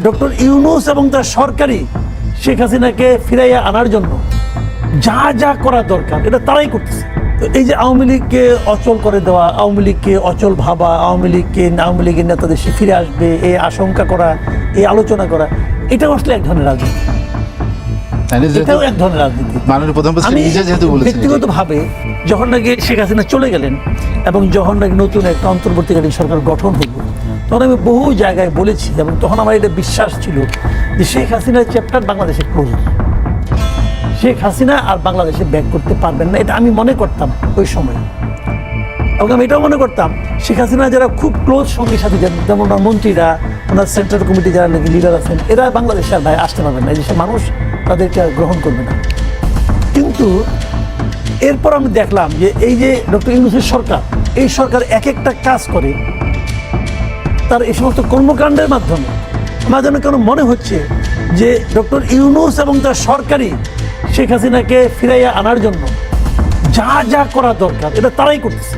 Doctor Yunus এবং তার সরকারি শেখ হাসিনাকে ফিরাইয়া আনার জন্য যা যা করা দরকার এটা তারাই করতেছে। তো এই যে আওয়ামী লীগকে অচল করে দেওয়া, আওয়ামী লীগকে অচল ভাবা, আওয়ামী লীগের নেতাদের সে ফিরে আসবে এই আশঙ্কা করা, এই আলোচনা করা, এটাও আসলে এক ধরনের রাজনীতি। এটাও এক ধরনের রাজনীতি। আমি ব্যক্তিগতভাবে যখন নাকি শেখ হাসিনা চলে গেলেন এবং যখন নাকি নতুন একটা অন্তর্বর্তীকালীন সরকার গঠন হলো, তখন আমি বহু জায়গায় বলেছি এবং তখন আমার এটা বিশ্বাস ছিল যে শেখ হাসিনার চ্যাপ্টার বাংলাদেশে ক্লোজ। শেখ হাসিনা আর বাংলাদেশে ব্যাক করতে পারবেন না, এটা আমি মনে করতাম ওই সময়। এবং আমি এটাও মনে করতাম শেখ হাসিনা যারা খুব ক্লোজ সঙ্গী সাথী, যেমন ওনার মন্ত্রীরা, ওনার সেন্ট্রাল কমিটি যারা নাকি লিডার আছেন, এরা বাংলাদেশে আর ভাই আসতে পারবেন না, এই দেশের মানুষ তাদেরকে আর গ্রহণ করবে না। কিন্তু এরপর আমি দেখলাম যে এই যে ডক্টর ইউনূসের সরকার, এই সরকার এক একটা কাজ করে তার এই সমস্ত কর্মকাণ্ডের মাধ্যমে আমার যেন কেন মনে হচ্ছে যে ডক্টর ইউনূস এবং তার সরকারি শেখ হাসিনাকে ফিরাইয়া আনার জন্য যা যা করা দরকার এটা তারাই করতেছে।